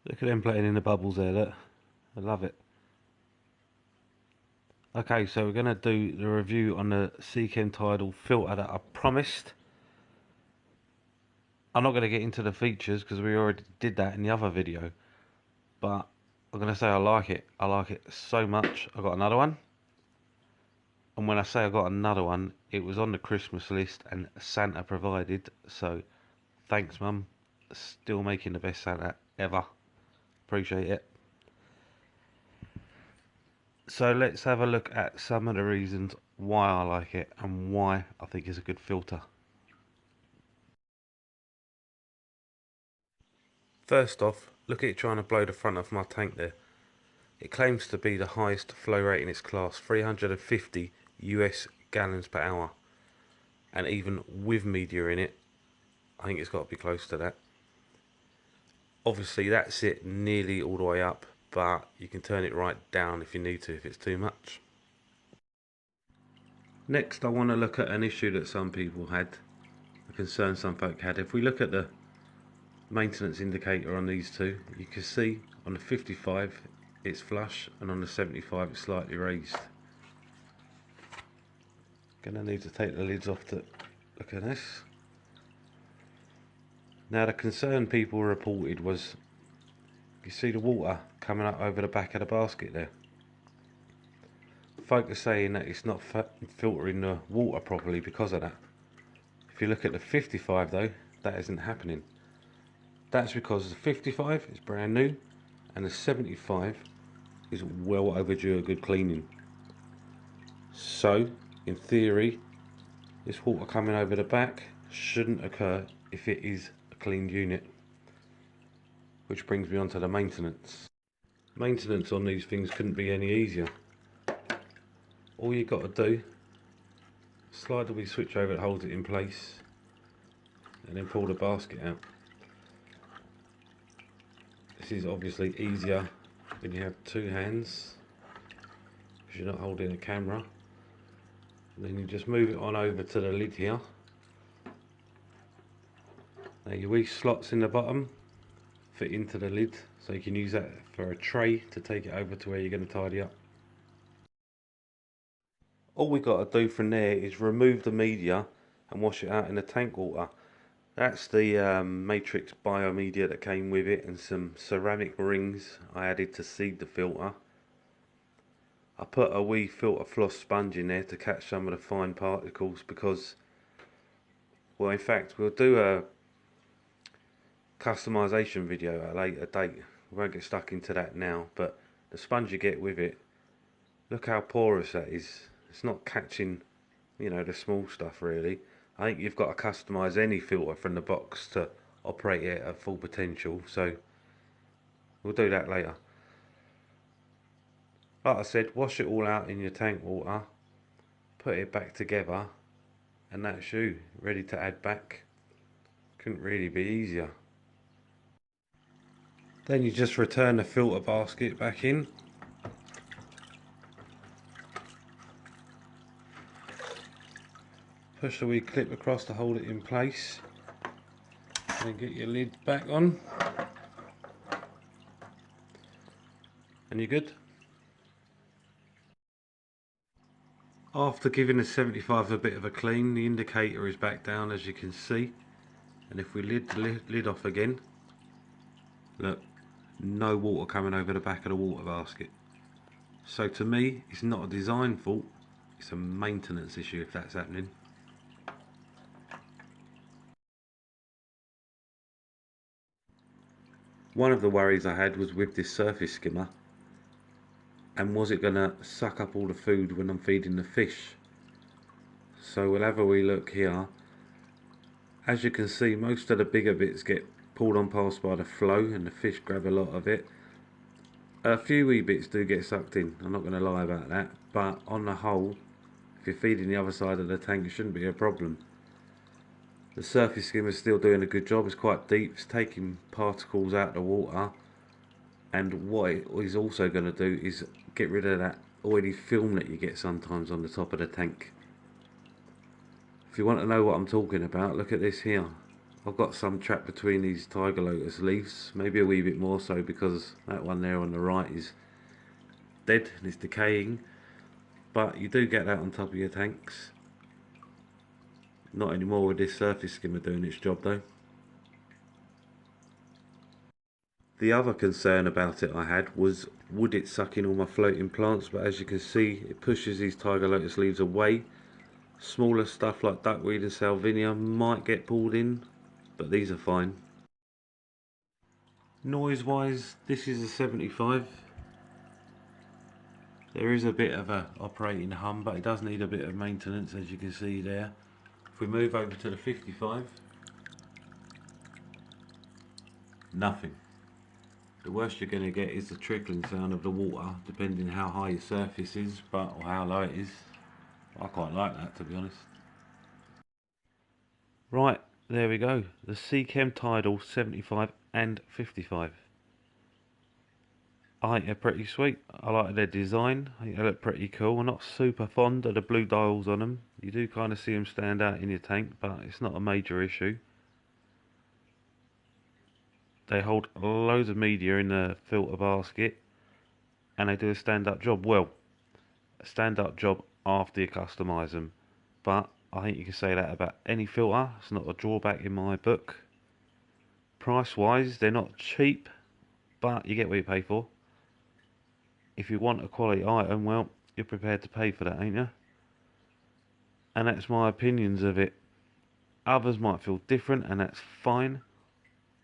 Look at them playing in the bubbles there, look. I love it. Okay, so we're going to do the review on the Seachem Tidal filter that I promised. I'm not going to get into the features because we already did that in the other video. But I'm going to say I like it. I like it so much. I got another one. And when I say I got another one, it was on the Christmas list and Santa provided. So thanks, Mum. Still making the best Santa ever. Appreciate it. So let's have a look at some of the reasons why I like it and why I think it's a good filter. First off, look at it trying to blow the front of my tank there. It claims to be the highest flow rate in its class, 350 US gallons per hour. And even with media in it, I think it's got to be close to that. Obviously that's it nearly all the way up, but you can turn it right down if you need to, if it's too much. Next I want to look at an issue that some people had, a concern some folk had. If we look at the maintenance indicator on these two, you can see on the 55 it's flush and on the 75 it's slightly raised. Gonna need to take the lids off to look at this. Now the concern people reported was, you see the water coming up over the back of the basket there. Folk are saying that it's not filtering the water properly because of that. If you look at the 55 though, that isn't happening. That's because the 55 is brand new and the 75 is well overdue a good cleaning. So in theory this water coming over the back shouldn't occur if it is a cleaned unit. Which brings me on to the maintenance. Maintenance on these things couldn't be any easier. All you got to do, slide the wee switch over that holds it in place and then pull the basket out. This is obviously easier when you have two hands because you're not holding a camera. And then you just move it on over to the lid here. Now your wee slots in the bottom fit into the lid, so you can use that for a tray to take it over to where you're going to tidy up. All we got to do from there is remove the media and wash it out in the tank water. That's the Matrix biomedia that came with it and some ceramic rings I added to seed the filter. I put a wee filter floss sponge in there to catch some of the fine particles because, well, in fact we'll do a customization video at a later date. We won't get stuck into that now, but the sponge you get with it, look how porous that is. It's not catching, you know, the small stuff really. I think you've got to customise any filter from the box to operate it at full potential, so we'll do that later. Like I said, wash it all out in your tank water, put it back together, and that's you, ready to add back. Couldn't really be easier. Then you just return the filter basket back in. Push the wee clip across to hold it in place. Then get your lid back on. And you're good. After giving the 75 a bit of a clean, the indicator is back down as you can see. And if we lid the lid off again, look, no water coming over the back of the water basket. So to me, it's not a design fault, it's a maintenance issue if that's happening. One of the worries I had was with this surface skimmer, and was it going to suck up all the food when I'm feeding the fish. So we'll have a wee look here. As you can see, most of the bigger bits get pulled on past by the flow and the fish grab a lot of it. A few wee bits do get sucked in, I'm not going to lie about that, but on the whole, if you're feeding the other side of the tank, it shouldn't be a problem. The surface skimmer is still doing a good job. It's quite deep, it's taking particles out of the water, and what it is also going to do is get rid of that oily film that you get sometimes on the top of the tank. If you want to know what I'm talking about, look at this here. I've got some trapped between these tiger lotus leaves, maybe a wee bit more so because that one there on the right is dead and it's decaying, but you do get that on top of your tanks. Not anymore with this surface skimmer doing its job though. The other concern about it I had was, would it suck in all my floating plants, but as you can see it pushes these tiger lotus leaves away. Smaller stuff like duckweed and salvinia might get pulled in, but these are fine. Noise wise, this is a 75. There is a bit of a operating hum, but it does need a bit of maintenance, as you can see there. If we move over to the 55, nothing. The worst you're going to get is the trickling sound of the water, depending how high your surface is, or how low it is. I quite like that, to be honest. Right, there we go. The Seachem Tidal 75 and 55. I think they're pretty sweet. I like their design. I think they look pretty cool. I'm not super fond of the blue dials on them. You do kind of see them stand out in your tank, but it's not a major issue. They hold loads of media in the filter basket, and they do a stand-up job. Well, a stand-up job after you customise them. But I think you can say that about any filter. It's not a drawback in my book. Price-wise, they're not cheap, but you get what you pay for. If you want a quality item, well, you're prepared to pay for that, ain't you? And that's my opinions of it. Others might feel different, and that's fine.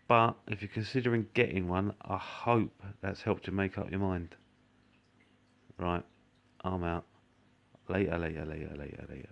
But if you're considering getting one, I hope that's helped you make up your mind. Right, I'm out. Later, later, later, later, later.